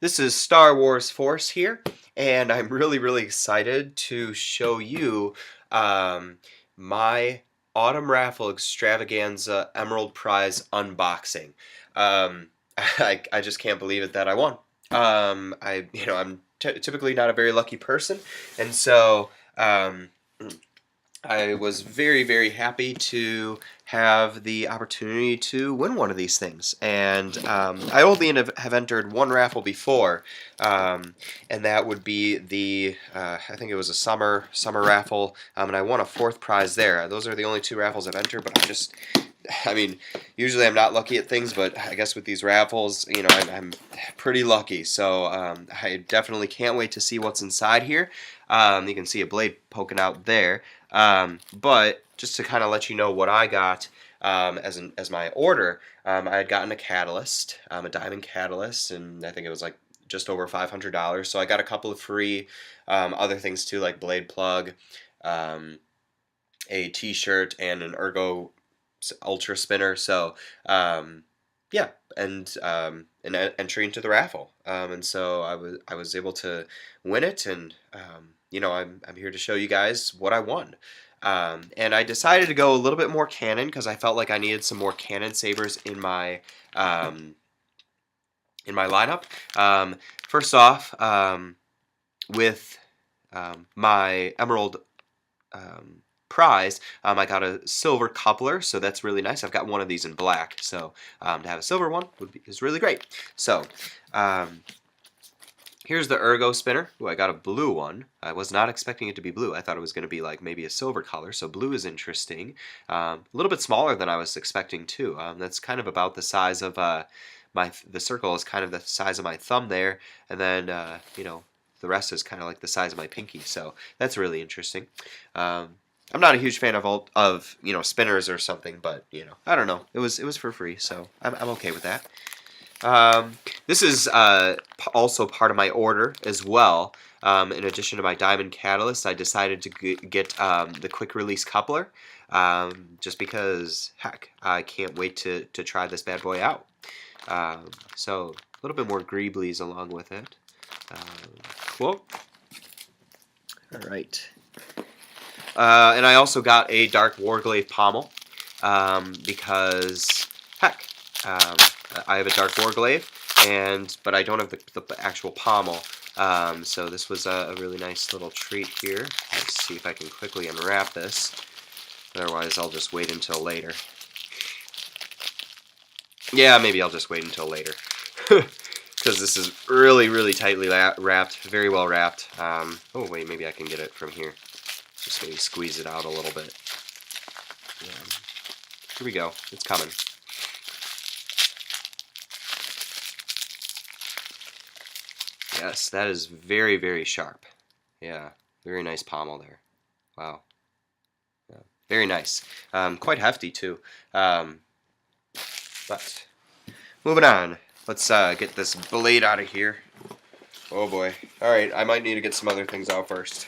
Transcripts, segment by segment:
This is Star Wars Force here, and I'm really excited to show you my Autumn Raffle Extravaganza Emerald Prize unboxing. Um, I just can't believe it that I won. I'm typically not a very lucky person, and so I was very happy to have the opportunity to win one of these things. And I only have entered one raffle before, and that would be the I think it was a summer raffle, and I won a fourth prize there. Those are the only two raffles I've entered, but I mean, usually I'm not lucky at things, but I guess with these raffles, you know, I'm pretty lucky. So I definitely can't wait to see what's inside here. You can see a blade poking out there. But just to kind of let you know what I got as my order, I had gotten a catalyst, a diamond catalyst, and I think it was like just over $500. So I got a couple of free other things too, like blade plug, a T-shirt, and an ergo ultra spinner. So yeah, and an entry into the raffle. And so I was able to win it, and you know, I'm here to show you guys what I won. And I decided to go a little bit more cannon because I felt like I needed some more cannon sabers in my lineup. First off, with my emerald prize, I got a silver coupler, so that's really nice. I've got one of these in black, so to have a silver one is really great. So here's the ergo spinner. Ooh, I got a blue one. I was not expecting it to be blue. I thought it was going to be like maybe a silver color, so blue is interesting. A little bit smaller than I was expecting too. That's kind of about the size of the circle is kind of the size of my thumb there, and then you know, the rest is kind of like the size of my pinky, so that's really interesting. I'm not a huge fan of you know, spinners or something, but you know, I don't know. It was for free, so I'm okay with that. This is also part of my order as well. In addition to my diamond catalyst, I decided to get the quick release coupler, just because, heck, I can't wait to try this bad boy out. So a little bit more greeblies along with it. Cool. All right. And I also got a dark warglaive pommel, because, heck, I have a dark warglaive, but I don't have the actual pommel. So this was a really nice little treat here. Let's see if I can quickly unwrap this. Otherwise, I'll just wait until later. Yeah, maybe I'll just wait until later. Because this is really tightly wrapped, very well wrapped. Oh wait, maybe I can get it from here. Just maybe squeeze it out a little bit. Yeah. Here we go. It's coming. Yes, that is very sharp. Yeah, very nice pommel there. Wow. Yeah, very nice. Quite hefty too. But moving on. Let's get this blade out of here. Oh boy. Alright, I might need to get some other things out first.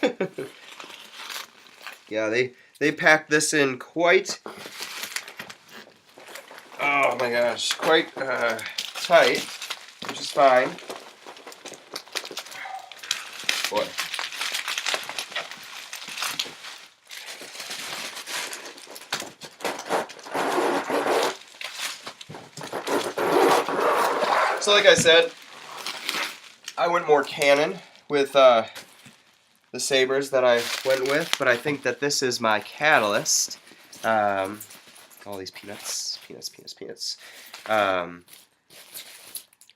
Yeah, they packed this in quite, oh my gosh, quite tight, which is fine. Boy. So like I said, I went more cannon with the sabers that I went with, but I think that this is my catalyst. All these peanuts.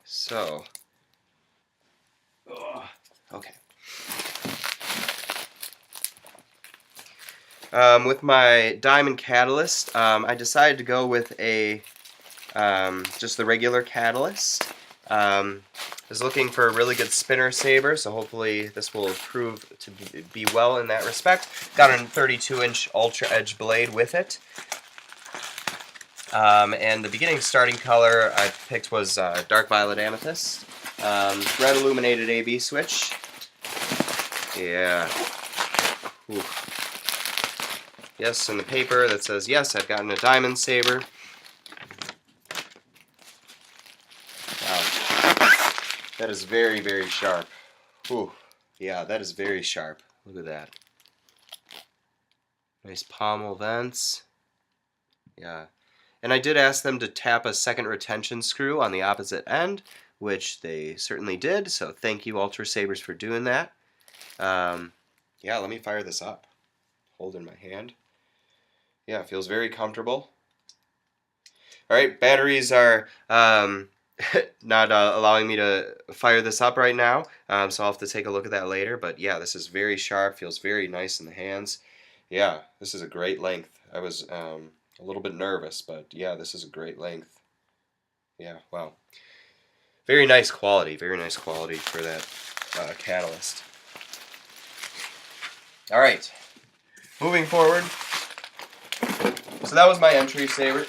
So, okay. With my diamond catalyst, I decided to go with a just the regular catalyst. I was looking for a really good spinner saber, so hopefully this will prove to be well in that respect. Got a 32-inch ultra edge blade with it. And the beginning starting color I picked was dark violet amethyst. Red illuminated AB switch. Yeah. Ooh. Yes, in the paper that says, yes, I've gotten a diamond saber. Wow. That is very, very sharp. Ooh, yeah, that is very sharp. Look at that. Nice pommel vents. Yeah. And I did ask them to tap a second retention screw on the opposite end, which they certainly did, so thank you, Ultrasabers, for doing that. Yeah, let me fire this up. Hold in my hand. Yeah, it feels very comfortable. Alright, batteries are not allowing me to fire this up right now, so I'll have to take a look at that later. But yeah, this is very sharp, feels very nice in the hands. Yeah, this is a great length. I was a little bit nervous, but yeah, this is a great length. Yeah, wow. Very nice quality for that catalyst. Alright, moving forward. So that was my entry saber.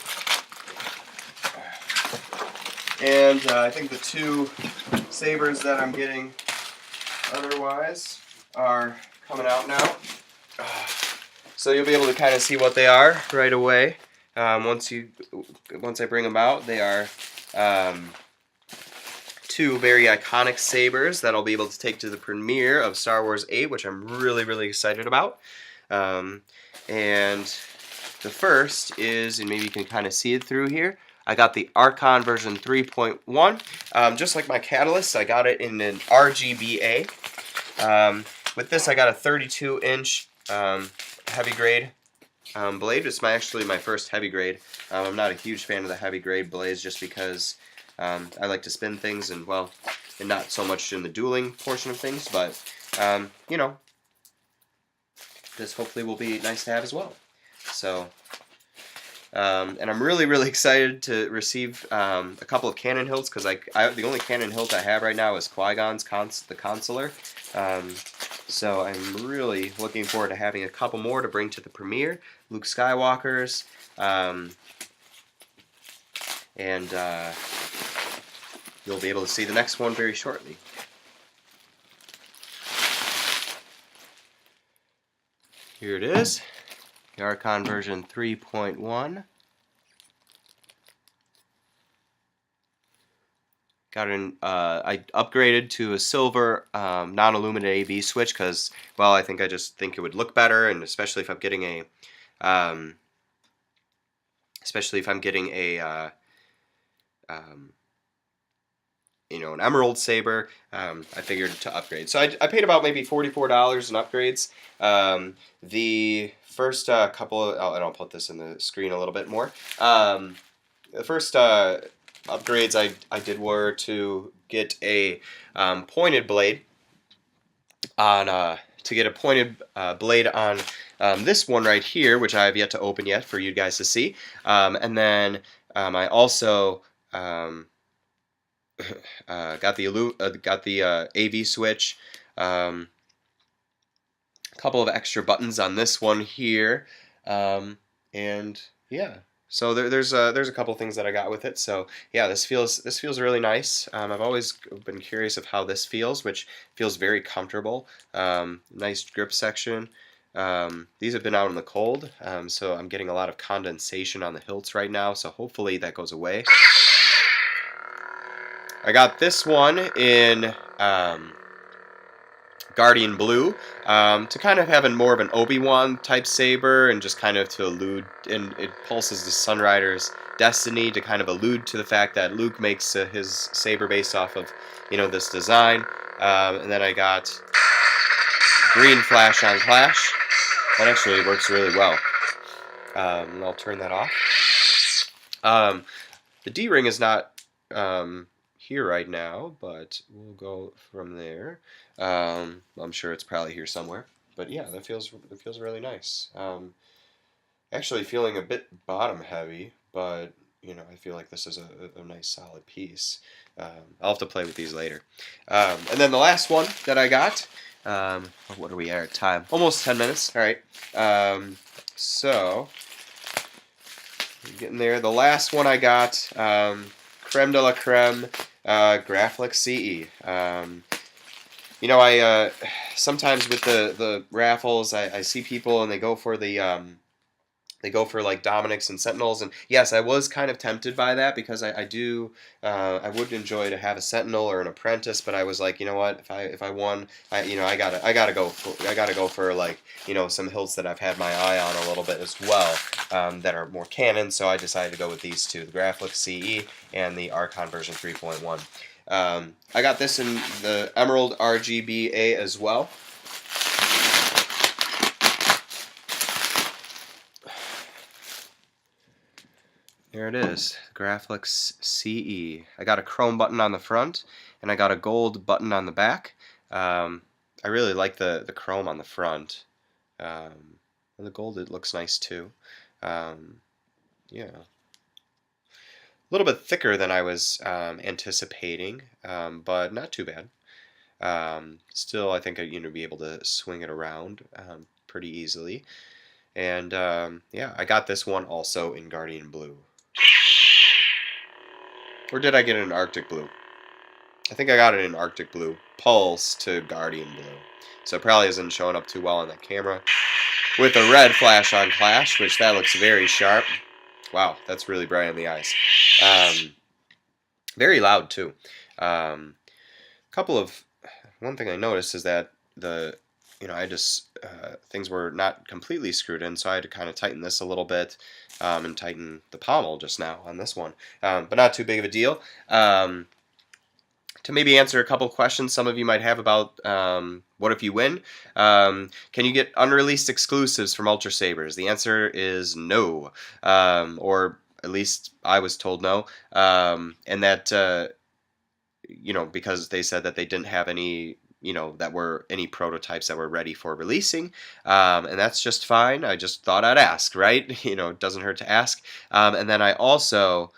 And I think the two sabers that I'm getting otherwise are coming out now. So you'll be able to kind of see what they are right away. Once I bring them out, they are two very iconic sabers that I'll be able to take to the premiere of Star Wars 8, which I'm really, really excited about. And the first is, and maybe you can kind of see it through here, I got the Archon version 3.1. Just like my Catalyst, I got it in an RGBA. With this, I got a 32-inch heavy grade blade. It's actually my first heavy grade. I'm not a huge fan of the heavy grade blades just because I like to spin things and not so much in the dueling portion of things, but you know, this hopefully will be nice to have as well. So. And I'm really, really excited to receive a couple of cannon hilts because the only cannon hilt I have right now is Qui-Gon's the Consular. So I'm really looking forward to having a couple more to bring to the premiere. Luke Skywalker's, and you'll be able to see the next one very shortly. Here it is. The Archon version 3.1. I upgraded to a silver non-illuminated AV switch because, well, I just think it would look better, and especially if I'm getting an emerald saber, I figured to upgrade. So I paid about maybe $44 in upgrades. The first couple of, and I'll put this in the screen a little bit more. The first upgrades I did were to get a pointed blade on this one right here, which I have yet to open yet for you guys to see. And then I also got the AV switch, a couple of extra buttons on this one here, and yeah. So there's a couple things that I got with it. So yeah, this feels really nice. I've always been curious of how this feels, which feels very comfortable. Nice grip section. These have been out in the cold, so I'm getting a lot of condensation on the hilts right now. So hopefully that goes away. I got this one in Guardian Blue to kind of have more of an Obi-Wan type saber, and just kind of to allude, and it pulses the Sunrider's destiny to kind of allude to the fact that Luke makes his saber based off of this design. And then I got green flash on Clash. That actually works really well. And I'll turn that off. The D-ring is not here right now, but we'll go from there. I'm sure it's probably here somewhere, but yeah, it feels really nice. Actually feeling a bit bottom heavy, but I feel like this is a nice solid piece. I'll have to play with these later. And then the last one that I got, what are we at time? Almost 10 minutes. All right. So getting there. The last one I got, creme de la creme, Graphic CE. I sometimes with the raffles, I see people and they go for the They go for like Dominics and Sentinels, and yes, I was kind of tempted by that because I do I would enjoy to have a Sentinel or an Apprentice, but I was like, you know what, if I won, I gotta go for like some hilts that I've had my eye on a little bit as well, that are more canon. So I decided to go with these two, the Graphic CE and the Archon version 3.1. I got this in the Emerald RGBA as well. There it is, Graphics CE. I got a chrome button on the front, and I got a gold button on the back. I really like the chrome on the front. And the gold, it looks nice too. Yeah. A little bit thicker than I was anticipating, but not too bad. Still, I think I'd be able to swing it around pretty easily. And yeah, I got this one also in Guardian Blue. Or did I get it in Arctic Blue? I think I got it in Arctic Blue. Pulse to Guardian Blue. So it probably isn't showing up too well on that camera. With a red flash on Clash, which that looks very sharp. Wow, that's really bright in the eyes. Very loud too. One thing I noticed is that things were not completely screwed in, so I had to kind of tighten this a little bit, and tighten the pommel just now on this one, but not too big of a deal. To maybe answer a couple questions some of you might have about what if you win, can you get unreleased exclusives from Ultrasabers? The answer is no, or at least I was told no, and that because they said that they didn't have any any prototypes that were ready for releasing, and that's just fine. I just thought I'd ask, right? It doesn't hurt to ask. And then I also,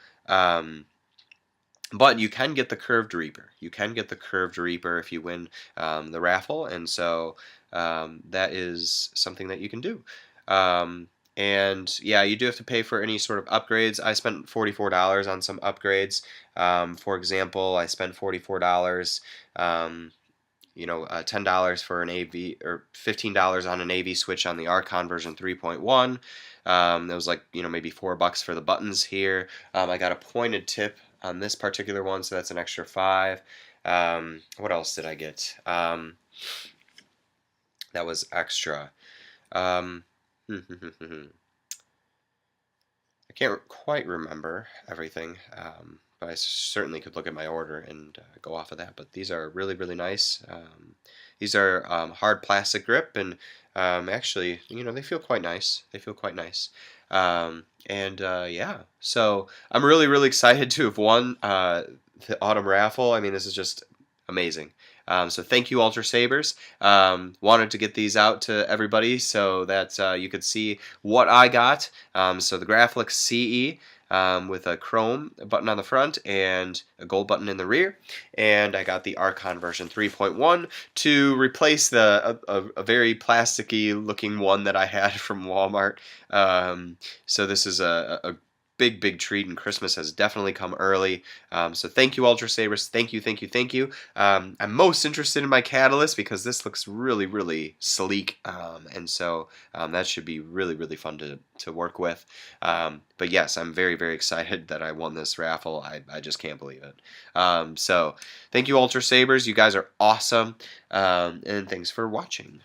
but you can get the Curved Reaper. You can get the Curved Reaper if you win the raffle, and so that is something that you can do. And yeah, you do have to pay for any sort of upgrades. I spent $44 on some upgrades. For example, I spent $44. $10 for an AV, or $15 on an AV switch on the Archon version 3.1. That was like maybe $4 for the buttons here. I got a pointed tip on this particular one, so that's an extra $5. What else did I get? That was extra. I can't quite remember everything, but I certainly could look at my order and go off of that. But these are really, really nice. These are hard plastic grip, and actually, they feel quite nice. They feel quite nice. Yeah, so I'm really, really excited to have won the Autumn Raffle. I mean, this is just amazing. So thank you, Ultrasabers. Wanted to get these out to everybody so that you could see what I got. So the Graphic CE with a chrome button on the front and a gold button in the rear. And I got the Archon version 3.1 to replace a very plasticky looking one that I had from Walmart. So this is a big, big treat, and Christmas has definitely come early. So thank you, Ultrasabers. Thank you, thank you, thank you. I'm most interested in my catalyst because this looks really, really sleek, and so that should be really, really fun to work with. But yes, I'm very, very excited that I won this raffle. I just can't believe it. So thank you, Ultrasabers. You guys are awesome, and thanks for watching.